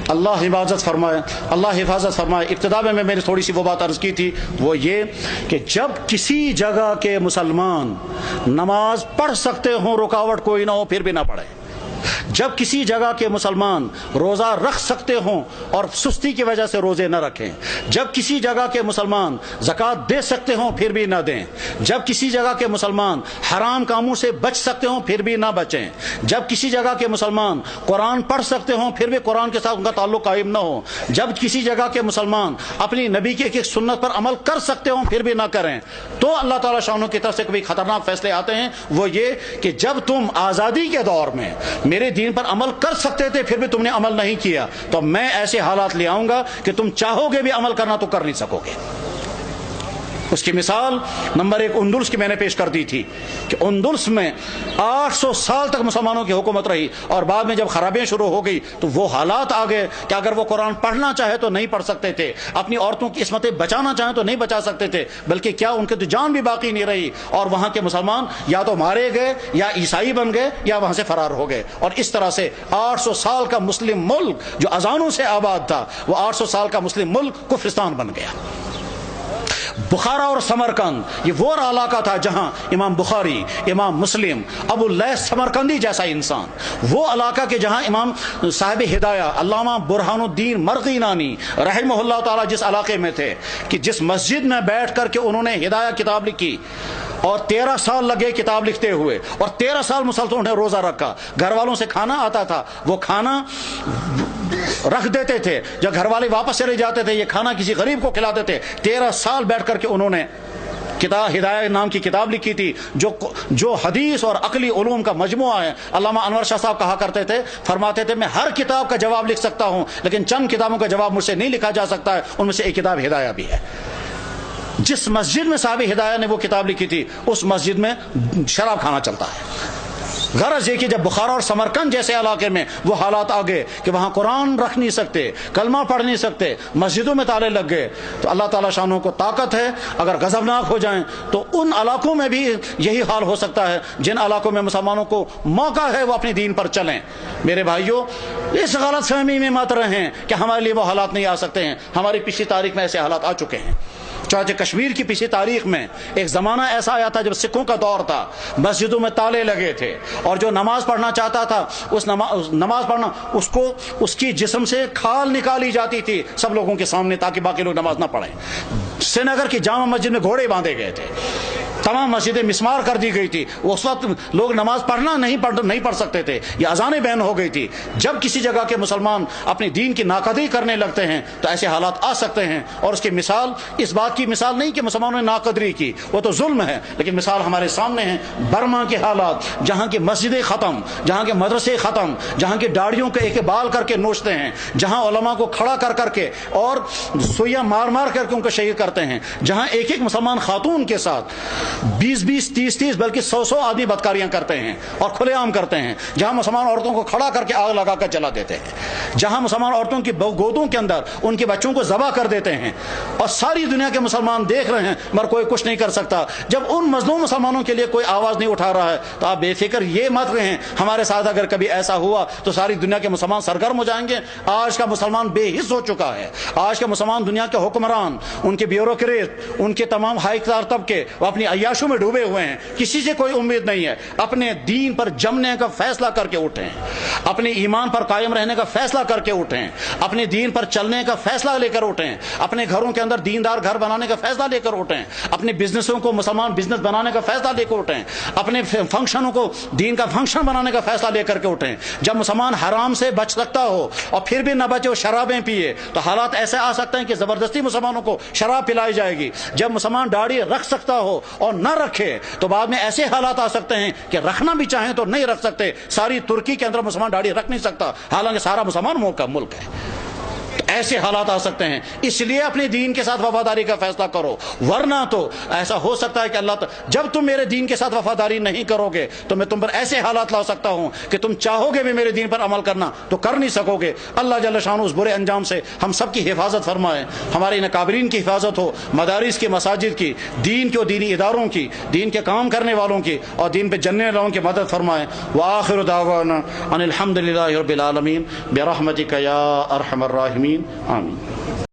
اللہ حفاظت فرمائے. ابتدا میں نے تھوڑی سی وہ بات عرض کی تھی، وہ یہ کہ جب کسی جگہ کے مسلمان نماز پڑھ سکتے ہوں، رکاوٹ کوئی نہ ہو، پھر بھی نہ پڑھیں. جب کسی جگہ کے مسلمان روزہ رکھ سکتے ہوں اور سستی کی وجہ سے روزے نہ رکھیں. جب کسی جگہ کے مسلمان زکوٰۃ دے سکتے ہوں پھر بھی نہ دیں. جب کسی جگہ کے مسلمان حرام کاموں سے بچ سکتے ہوں پھر بھی نہ بچیں. جب کسی جگہ کے مسلمان قرآن پڑھ سکتے ہوں پھر بھی قرآن کے ساتھ ان کا تعلق قائم نہ ہو. جب کسی جگہ کے مسلمان اپنی نبی کی ایک سنت پر عمل کر سکتے ہوں پھر بھی نہ کریں. تو اللہ تعالیٰ شانوں کی طرف سے کبھی خطرناک فیصلے آتے ہیں، وہ یہ کہ جب تم آزادی کے دور میں میرے دین پر عمل کر سکتے تھے پھر بھی تم نے عمل نہیں کیا، تو میں ایسے حالات لے آؤں گا کہ تم چاہو گے بھی عمل کرنا تو کر نہیں سکو گے. اس کی مثال نمبر 1 اندلس کی میں نے پیش کر دی تھی کہ اندلس میں 800 سال تک مسلمانوں کی حکومت رہی، اور بعد میں جب خرابیاں شروع ہو گئی تو وہ حالات آ گئے کہ اگر وہ قرآن پڑھنا چاہے تو نہیں پڑھ سکتے تھے، اپنی عورتوں کی عصمتیں بچانا چاہیں تو نہیں بچا سکتے تھے، بلکہ کیا ان کی تو جان بھی باقی نہیں رہی، اور وہاں کے مسلمان یا تو مارے گئے یا عیسائی بن گئے یا وہاں سے فرار ہو گئے. اور اس طرح سے 800 سال کا مسلم ملک جو اذانوں سے آباد تھا، وہ 800 سال کا مسلم ملک کفرستان بن گیا. بخارا اور سمرقند یہ وہ علاقہ تھا جہاں امام بخاری، امام مسلم، ابو اللیث سمرقندی جیسا انسان، وہ علاقہ کے جہاں امام صاحب ہدایہ علامہ برہان الدین مرغینانی رحمہ اللہ تعالی جس علاقے میں تھے، کہ جس مسجد میں بیٹھ کر کے انہوں نے ہدایہ کتاب لکھی، اور 13 سال لگے کتاب لکھتے ہوئے، اور 13 سال مسلسل نے روزہ رکھا. گھر والوں سے کھانا آتا تھا، وہ کھانا رکھ دیتے تھے، جب گھر والے واپس چلے جاتے تھے یہ کھانا کسی غریب کو کھلاتے تھے. 13 سال بیٹھ کر کے انہوں نے کتاب ہدایہ نام کی کتاب لکھی تھی، جو حدیث اور عقلی علوم کا مجموعہ ہے. علامہ انور شاہ صاحب کہا کرتے تھے، فرماتے تھے میں ہر کتاب کا جواب لکھ سکتا ہوں لیکن چند کتابوں کا جواب مجھ سے نہیں لکھا جا سکتا ہے، ان میں سے ایک کتاب ہدایہ بھی ہے. جس مسجد میں صاحب ہدایہ نے وہ کتاب لکھی تھی اس مسجد میں شراب کھانا چلتا ہے. غرض یہ کہ جب بخارا اور سمرقند جیسے علاقے میں وہ حالات آ گئے کہ وہاں قرآن رکھ نہیں سکتے، کلمہ پڑھ نہیں سکتے، مسجدوں میں تالے لگ گئے، تو اللہ تعالیٰ شانوں کو طاقت ہے، اگر غضبناک ہو جائیں تو ان علاقوں میں بھی یہی حال ہو سکتا ہے جن علاقوں میں مسلمانوں کو موقع ہے وہ اپنے دین پر چلیں. میرے بھائیوں، اس غلط فہمی میں مت رہیں کہ ہمارے لیے وہ حالات نہیں آ سکتے ہیں. ہماری پچھلی تاریخ میں ایسے حالات آ چکے ہیں. چنانچہ کشمیر کی پچھلی تاریخ میں ایک زمانہ ایسا آیا تھا جب سکھوں کا دور تھا، مسجدوں میں تالے لگے تھے، اور جو نماز پڑھنا چاہتا تھا اس نماز پڑھنا اس کی جسم سے کھال نکالی جاتی تھی سب لوگوں کے سامنے تاکہ باقی لوگ نماز نہ پڑھیں. سری نگر کی جامع مسجد میں گھوڑے باندھے گئے تھے، تمام مسجدیں مسمار کر دی گئی تھی. اس وقت لوگ نماز پڑھنا نہیں پڑھ سکتے تھے، یہ اذانیں بین ہو گئی تھی. جب کسی جگہ کے مسلمان اپنی دین کی ناقدری کرنے لگتے ہیں تو ایسے حالات آ سکتے ہیں. اور اس کی مثال اس بات کی مثال نہیں کہ مسلمانوں نے ناقدری کی، وہ تو ظلم ہے، لیکن مثال ہمارے سامنے ہے. برما کے حالات، جہاں کی مسجدیں ختم، جہاں کے مدرسے ختم، جہاں کے داڑھیوں کے ایک بال کر کے نوچتے ہیں، جہاں علماء کو کھڑا کر کے اور سوئیاں مار کر کے ان کو شہید کرتے ہیں، جہاں ایک مسلمان خاتون کے ساتھ 20 30 بلکہ 100 آدمی بدکاریاں کرتے ہیں اور کھلے عام کرتے ہیں، جہاں مسلمان عورتوں کو کھڑا کر کے آگ لگا کر جلا دیتے ہیں، جہاں مسلمان عورتوں کی گودوں کے اندر ان کے بچوں کو ذبح کر دیتے ہیں، اور ساری دنیا کے مسلمان دیکھ رہے ہیں مگر کوئی کچھ نہیں کر سکتا. جب ان مظلوم مسلمانوں کے لیے کوئی آواز نہیں اٹھا رہا ہے تو آپ بے فکر یہ مت رہیں ہمارے ساتھ اگر کبھی ایسا ہوا تو ساری دنیا کے مسلمان سرگرم ہو جائیں گے. آج کا مسلمان بے حس ہو چکا ہے. آج کا مسلمان دنیا کے حکمران، ان کے بیوروکریٹ، ان کے تمام ہائی اقتدار طبقے وہ اپنی عیاشوں میں ڈوبے ہوئے ہیں. کسی سے کوئی امید نہیں ہے. اپنے دین پر جمنے کا فیصلہ کر کے اٹھیں، اپنے ایمان پر قائم رہنے کا فیصلہ کر کے اٹھیں، اپنے دین پر چلنے کا فیصلہ لے کر اٹھیں، اپنے گھروں کے اندر دیندار گھر بنانے کا فیصلہ لے کر اٹھیں، اپنے بزنسوں کو مسلمان بزنس بنانے کا فیصلہ لے کر اٹھیں، اپنے فنکشنوں کو دین کا فنکشن بنانے کا فیصلہ لے کر کے اٹھیں. جب مسلمان حرام سے بچ سکتا ہو اور پھر بھی نہ بچے اور شرابیں پیے تو حالات ایسے آ سکتے ہیں کہ زبردستی مسلمانوں کو شراب پلائی جائے گی. جب مسلمان داڑھی رکھ سکتا ہو اور نہ رکھے تو بعد میں ایسے حالات آ سکتے ہیں کہ رکھنا بھی چاہیں تو نہیں رکھ سکتے. ساری ترکی کے اندر مسلمان داڑھی رکھ نہیں سکتا حالانکہ سارا مسلمان ملک ہے. ایسے حالات آ سکتے ہیں، اس لیے اپنے دین کے ساتھ وفاداری کا فیصلہ کرو، ورنہ تو ایسا ہو سکتا ہے کہ اللہ جب تم میرے دین کے ساتھ وفاداری نہیں کرو گے تو میں تم پر ایسے حالات لا سکتا ہوں کہ تم چاہو گے بھی میرے دین پر عمل کرنا تو کر نہیں سکو گے۔ اللہ جل شانہ اس برے انجام سے ہم سب کی حفاظت فرمائے، ہمارے ان اکابرین کی حفاظت ہو، مدارس کی، مساجد کی، دین کی اور دینی اداروں کی، دین کے کام کرنے والوں کی اور دین پہ جننے والوں کی مدد فرمائے۔ وآخر دعوانا ان الحمد للہ رب العالمین برحمتک یا ارحم الراحمین، آمین۔